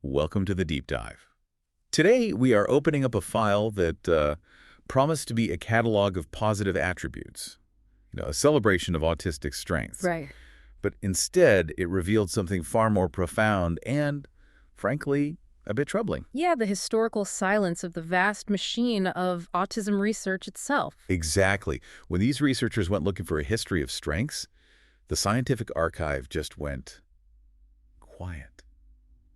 Welcome to the deep dive. Today, we are opening up a file that promised to be a catalog of positive attributes, a celebration of autistic strengths. Right. But instead, it revealed something far more profound and, frankly, a bit troubling. Yeah, the historical silence of the vast machine of autism research itself. Exactly. When these researchers went looking for a history of strengths, the scientific archive just went quiet,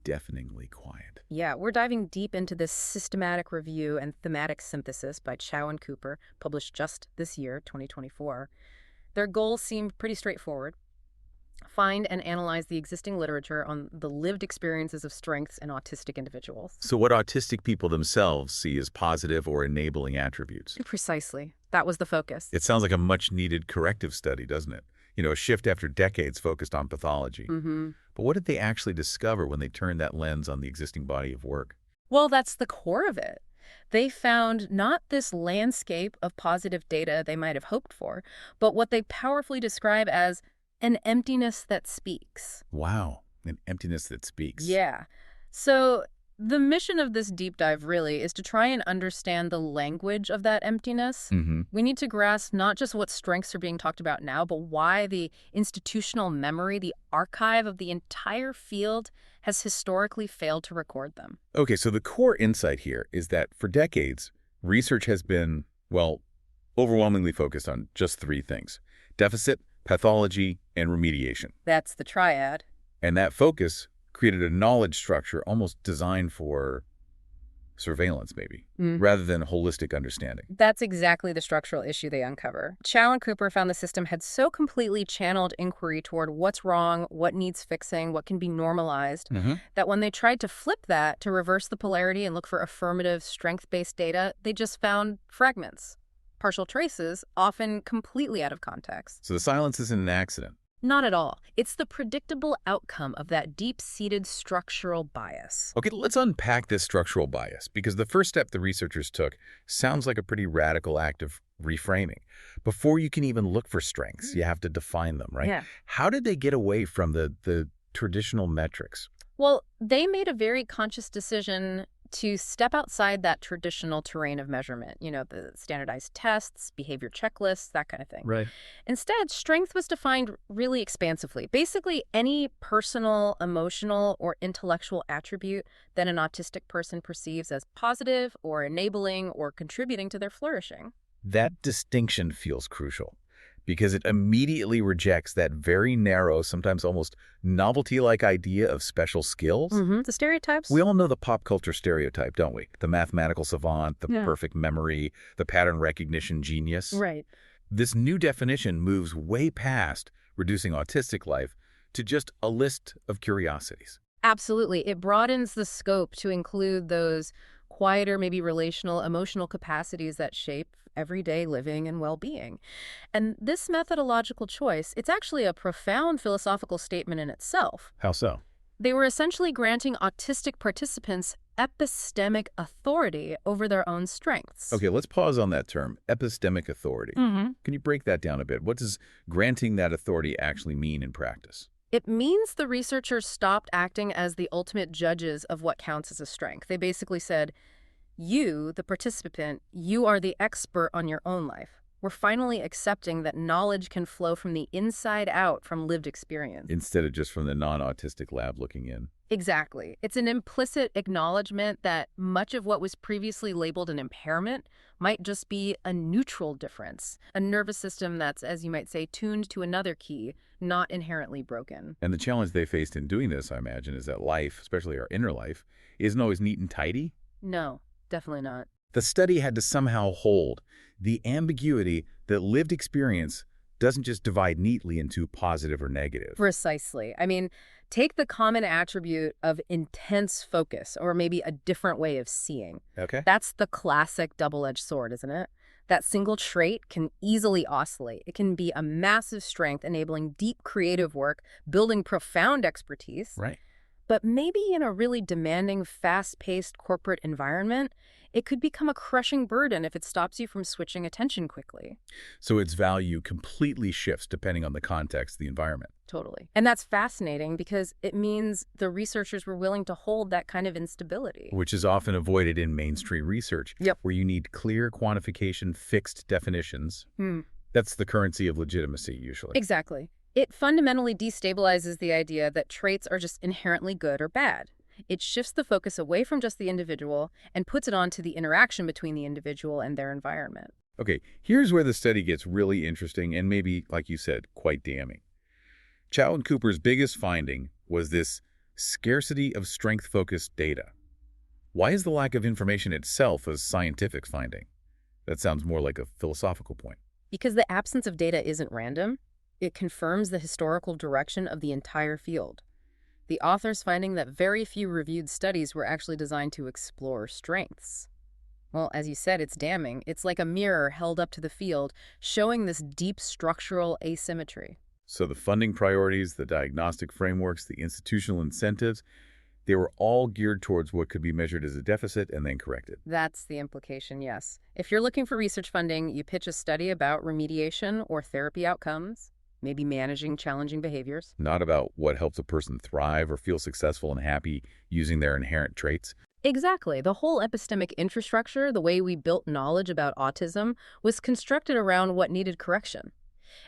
deafeningly quiet. Yeah, we're diving deep into this systematic review and thematic synthesis by Chow and Cooper, published just this year, 2024. Their goals seemed pretty straightforward. Find and analyze the existing literature on the lived experiences of strengths in autistic individuals. So what autistic people themselves see as positive or enabling attributes. Precisely. That was the focus. It sounds like a much-needed corrective study, doesn't it? A shift after decades focused on pathology. But what did they actually discover when they turned that lens on the existing body of work? Well, that's the core of it. They found not this landscape of positive data they might have hoped for, but what they powerfully describe as an emptiness that speaks. Wow, an emptiness that speaks. Yeah. So the mission of this deep dive really is to try and understand the language of that emptiness. We need to grasp not just what strengths are being talked about now, but why the institutional memory, the archive of the entire field has historically failed to record them. Okay, so the core insight here is that for decades, research has been, overwhelmingly focused on just three things: deficit, pathology, and remediation. That's the triad. And that focus created a knowledge structure almost designed for surveillance, maybe, rather than holistic understanding. That's exactly the structural issue they uncover. Chow and Cooper found the system had so completely channeled inquiry toward what's wrong, what needs fixing, what can be normalized, that when they tried to flip that, to reverse the polarity and look for affirmative, strength-based data, they just found fragments, partial traces, often completely out of context. So the silence isn't an accident. Not at all. It's the predictable outcome of that deep-seated structural bias. Okay, let's unpack this structural bias, because the first step the researchers took sounds like a pretty radical act of reframing. Before you can even look for strengths, you have to define them, right? Yeah. How did they get away from the traditional metrics? Well, they made a very conscious decision to step outside that traditional terrain of measurement, the standardized tests, behavior checklists, that kind of thing. Right. Instead, strength was defined really expansively. Basically, any personal, emotional, or intellectual attribute that an autistic person perceives as positive or enabling or contributing to their flourishing. That distinction feels crucial, because it immediately rejects that very narrow, sometimes almost novelty-like idea of special skills. The stereotypes? We all know the pop culture stereotype, don't we? The mathematical savant, the perfect memory, the pattern recognition genius. Right. This new definition moves way past reducing autistic life to just a list of curiosities. Absolutely. It broadens the scope to include those quieter, maybe relational, emotional capacities that shape everyday living and well-being. And this methodological choice, it's actually a profound philosophical statement in itself. How so? They were essentially granting autistic participants epistemic authority over their own strengths. Okay, let's pause on that term, epistemic authority. Can you break that down a bit? What does granting that authority actually mean in practice? It means the researchers stopped acting as the ultimate judges of what counts as a strength. They basically said, you, the participant, you are the expert on your own life. We're finally accepting that knowledge can flow from the inside out from lived experience. Instead of just from the non-autistic lab looking in. Exactly. It's an implicit acknowledgement that much of what was previously labeled an impairment might just be a neutral difference, a nervous system that's, as you might say, tuned to another key, not inherently broken. And the challenge they faced in doing this, I imagine, is that life, especially our inner life, isn't always neat and tidy. No, definitely not. The study had to somehow hold the ambiguity that lived experience doesn't just divide neatly into positive or negative. Precisely. I mean, take the common attribute of intense focus, or maybe a different way of seeing. Okay. That's the classic double-edged sword, isn't it? That single trait can easily oscillate. It can be a massive strength, enabling deep creative work, building profound expertise. Right. But maybe in a really demanding, fast-paced corporate environment, it could become a crushing burden if it stops you from switching attention quickly. So its value completely shifts depending on the context of the environment. Totally. And that's fascinating because it means the researchers were willing to hold that kind of instability. Which is often avoided in mainstream research, Yep. where you need clear quantification, fixed definitions. That's the currency of legitimacy, usually. Exactly. It fundamentally destabilizes the idea that traits are just inherently good or bad. It shifts the focus away from just the individual and puts it onto the interaction between the individual and their environment. Okay, here's where the study gets really interesting and maybe, like you said, quite damning. Chow and Cooper's biggest finding was this scarcity of strength-focused data. Why is the lack of information itself a scientific finding? That sounds more like a philosophical point. Because the absence of data isn't random, it confirms the historical direction of the entire field. The authors finding that very few reviewed studies were actually designed to explore strengths. Well, as you said, it's damning. It's like a mirror held up to the field, showing this deep structural asymmetry. So the funding priorities, the diagnostic frameworks, the institutional incentives, they were all geared towards what could be measured as a deficit and then corrected. That's the implication, yes. If you're looking for research funding, you pitch a study about remediation or therapy outcomes, maybe managing challenging behaviors. Not about what helps a person thrive or feel successful and happy using their inherent traits. Exactly. The whole epistemic infrastructure, the way we built knowledge about autism, was constructed around what needed correction.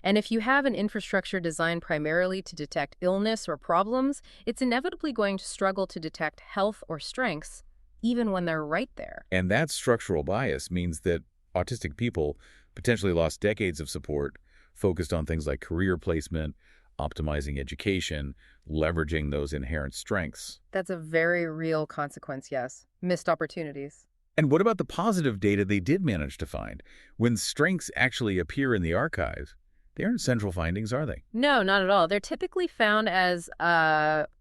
And if you have an infrastructure designed primarily to detect illness or problems, it's inevitably going to struggle to detect health or strengths, even when they're right there. And that structural bias means that autistic people potentially lost decades of support focused on things like career placement, optimizing education, leveraging those inherent strengths. That's a very real consequence, yes. Missed opportunities. And what about the positive data they did manage to find? When strengths actually appear in the archives, they aren't central findings, are they? No, not at all. They're typically found as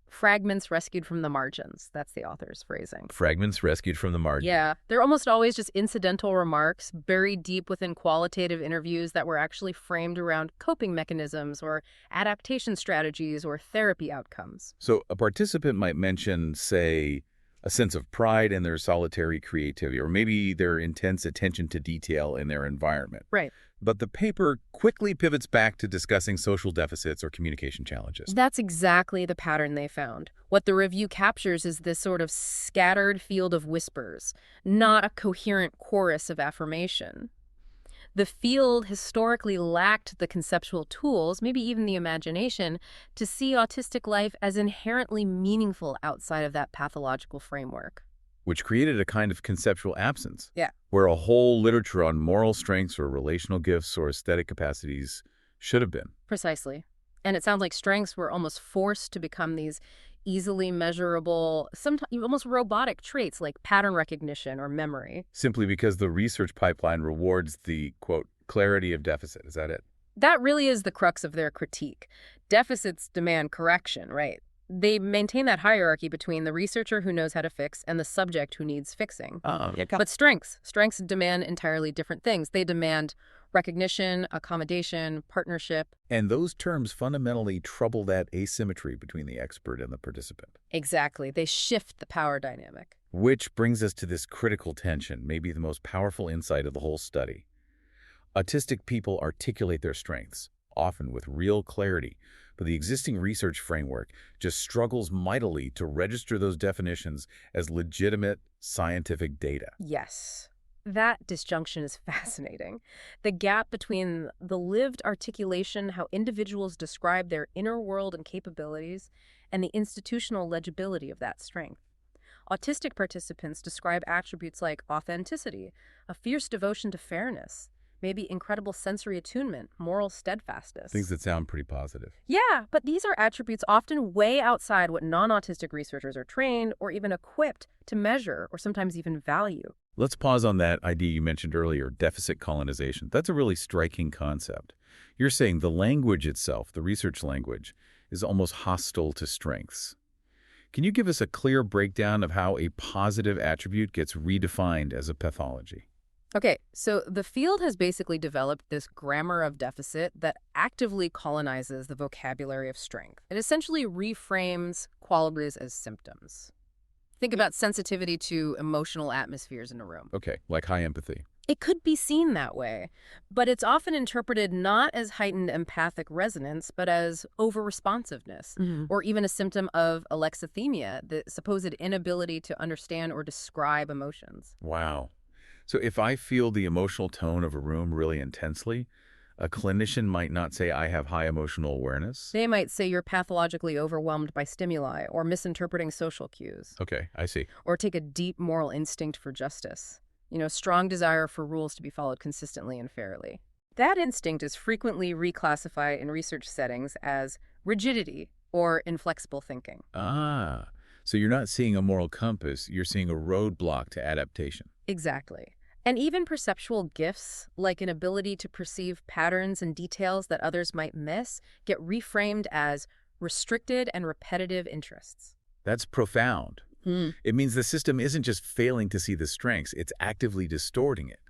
fragments rescued from the margins. That's the author's phrasing. Fragments rescued from the margin. Yeah, they're almost always just incidental remarks buried deep within qualitative interviews that were actually framed around coping mechanisms or adaptation strategies or therapy outcomes. So a participant might mention, say, a sense of pride in their solitary creativity, or maybe their intense attention to detail in their environment. Right. But the paper quickly pivots back to discussing social deficits or communication challenges. That's exactly the pattern they found. What the review captures is this sort of scattered field of whispers, not a coherent chorus of affirmation. The field historically lacked the conceptual tools, maybe even the imagination, to see autistic life as inherently meaningful outside of that pathological framework. Which created a kind of conceptual absence. Yeah. Where a whole literature on moral strengths or relational gifts or aesthetic capacities should have been. Precisely. And it sounds like strengths were almost forced to become these easily measurable, sometimes almost robotic traits like pattern recognition or memory. Simply because the research pipeline rewards the, quote, clarity of deficit. Is that it? That really is the crux of their critique. Deficits demand correction, right? They maintain that hierarchy between the researcher who knows how to fix and the subject who needs fixing. But strengths demand entirely different things. They demand recognition, accommodation, partnership. And those terms fundamentally trouble that asymmetry between the expert and the participant. Exactly. They shift the power dynamic. Which brings us to this critical tension, maybe the most powerful insight of the whole study. Autistic people articulate their strengths, often with real clarity, but the existing research framework just struggles mightily to register those definitions as legitimate scientific data. Yes. That disjunction is fascinating. The gap between the lived articulation, how individuals describe their inner world and capabilities, and the institutional legibility of that strength. Autistic participants describe attributes like authenticity, a fierce devotion to fairness, maybe incredible sensory attunement, moral steadfastness. Things that sound pretty positive. Yeah, but these are attributes often way outside what non-autistic researchers are trained or even equipped to measure or sometimes even value. Let's pause on that idea you mentioned earlier, deficit colonization. That's a really striking concept. You're saying the language itself, the research language, is almost hostile to strengths. Can you give us a clear breakdown of how a positive attribute gets redefined as a pathology? Okay, so the field has basically developed this grammar of deficit that actively colonizes the vocabulary of strength. It essentially reframes qualities as symptoms. Think about sensitivity to emotional atmospheres in a room. Okay, like high empathy. It could be seen that way, but it's often interpreted not as heightened empathic resonance, but as over-responsiveness, or even a symptom of alexithymia, the supposed inability to understand or describe emotions. Wow. So if I feel the emotional tone of a room really intensely, a clinician might not say I have high emotional awareness? They might say you're pathologically overwhelmed by stimuli, or misinterpreting social cues, Okay, I see. or take a deep moral instinct for justice. Strong desire for rules to be followed consistently and fairly. That instinct is frequently reclassified in research settings as rigidity or inflexible thinking. Ah, so you're not seeing a moral compass, you're seeing a roadblock to adaptation. Exactly. And even perceptual gifts, like an ability to perceive patterns and details that others might miss, get reframed as restricted and repetitive interests. That's profound. It means the system isn't just failing to see the strengths, it's actively distorting it.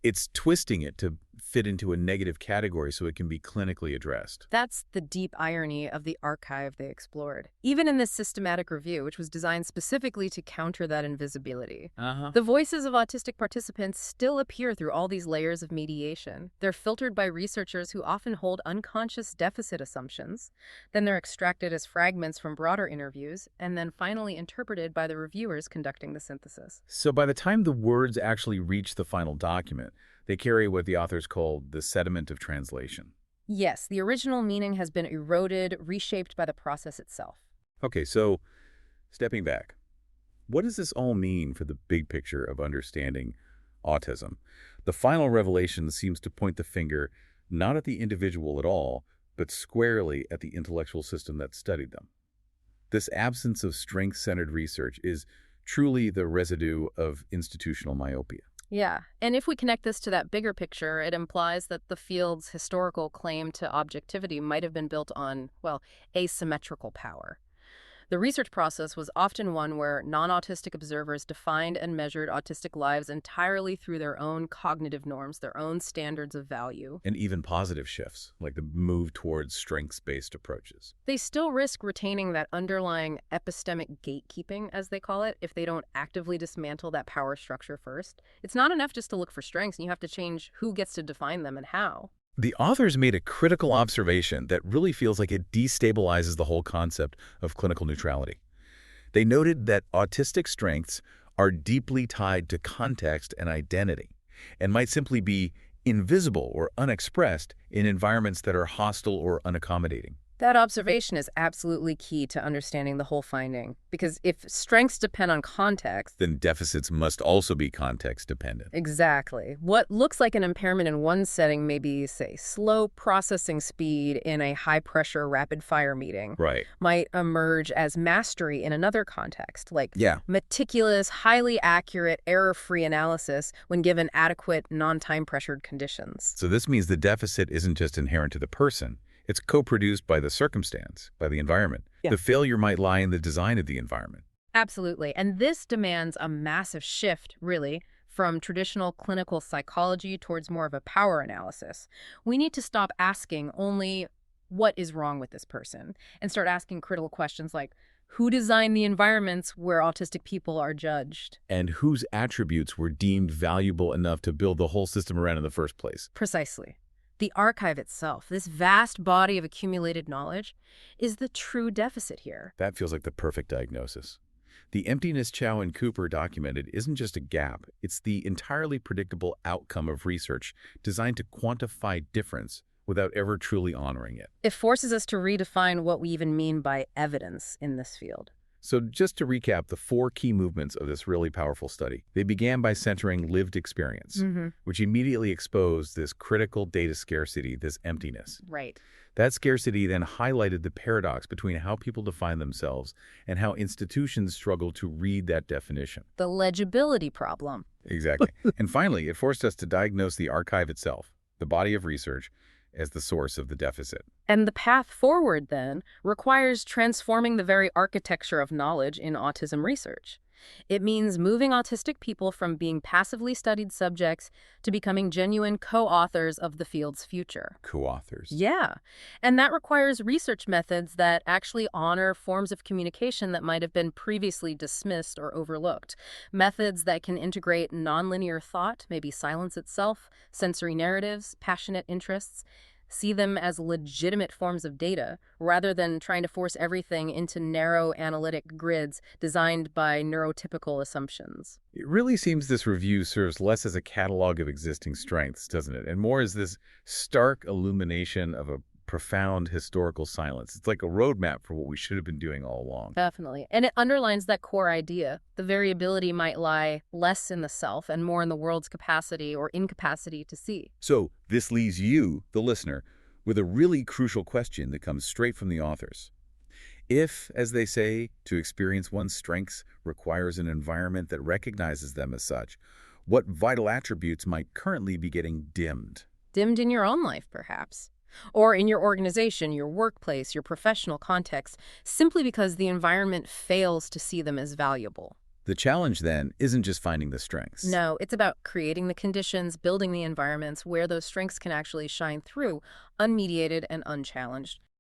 It's twisting it to fit into a negative category so it can be clinically addressed. That's the deep irony of the archive they explored. Even in this systematic review, which was designed specifically to counter that invisibility, the voices of autistic participants still appear through all these layers of mediation. They're filtered by researchers who often hold unconscious deficit assumptions. Then they're extracted as fragments from broader interviews, and then finally interpreted by the reviewers conducting the synthesis. So by the time the words actually reach the final document, they carry what the authors called the sediment of translation. Yes, the original meaning has been eroded, reshaped by the process itself. Okay, so stepping back, what does this all mean for the big picture of understanding autism? The final revelation seems to point the finger not at the individual at all, but squarely at the intellectual system that studied them. This absence of strength-centered research is truly the residue of institutional myopia. Yeah, and if we connect this to that bigger picture, it implies that the field's historical claim to objectivity might have been built on, well, asymmetrical power. The research process was often one where non-autistic observers defined and measured autistic lives entirely through their own cognitive norms, their own standards of value. And even positive shifts, like the move towards strengths-based approaches. They still risk retaining that underlying epistemic gatekeeping, as they call it, if they don't actively dismantle that power structure first. It's not enough just to look for strengths, and you have to change who gets to define them and how. The authors made a critical observation that really feels like it destabilizes the whole concept of clinical neutrality. They noted that autistic strengths are deeply tied to context and identity, and might simply be invisible or unexpressed in environments that are hostile or unaccommodating. That observation is absolutely key to understanding the whole finding, because if strengths depend on context, Then deficits must also be context-dependent. exactly. What looks like an impairment in one setting may be, say, slow processing speed in a high-pressure, rapid-fire meeting. Right. Might emerge as mastery in another context, like Yeah. meticulous, highly accurate, error-free analysis when given adequate, non-time-pressured conditions. So this means the deficit isn't just inherent to the person. It's co-produced by the circumstance, by the environment. Yeah. The failure might lie in the design of the environment. Absolutely. And this demands a massive shift, really, from traditional clinical psychology towards more of a power analysis. We need to stop asking only what is wrong with this person and start asking critical questions like, who designed the environments where autistic people are judged? And whose attributes were deemed valuable enough to build the whole system around in the first place. Precisely. The archive itself, this vast body of accumulated knowledge, is the true deficit here. That feels like the perfect diagnosis. The emptiness Chow and Cooper documented isn't just a gap, it's the entirely predictable outcome of research designed to quantify difference without ever truly honoring it. It forces us to redefine what we even mean by evidence in this field. So just to recap the 4 key movements of this really powerful study, they began by centering lived experience, which immediately exposed this critical data scarcity, this emptiness. Right. That scarcity then highlighted the paradox between how people define themselves and how institutions struggle to read that definition. The legibility problem. Exactly. And finally, it forced us to diagnose the archive itself, the body of research, as the source of the deficit. And the path forward, then, requires transforming the very architecture of knowledge in autism research. It means moving autistic people from being passively studied subjects to becoming genuine co-authors of the field's future. Co-authors. Yeah, and that requires research methods that actually honor forms of communication that might have been previously dismissed or overlooked. Methods that can integrate nonlinear thought, maybe silence itself, sensory narratives, passionate interests, see them as legitimate forms of data, rather than trying to force everything into narrow analytic grids designed by neurotypical assumptions. It really seems this review serves less as a catalog of existing strengths, doesn't it? And more as this stark illumination of a profound historical silence. It's like a roadmap for what we should have been doing all along. Definitely. And it underlines that core idea. The variability might lie less in the self and more in the world's capacity or incapacity to see. So this leaves you, the listener, with a really crucial question that comes straight from the authors. If, as they say, to experience one's strengths requires an environment that recognizes them as such, what vital attributes might currently be getting dimmed? Dimmed in your own life, perhaps. Or in your organization, your workplace, your professional context, simply because the environment fails to see them as valuable. The challenge, then, isn't just finding the strengths. No, it's about creating the conditions, building the environments where those strengths can actually shine through, unmediated and unchallenged.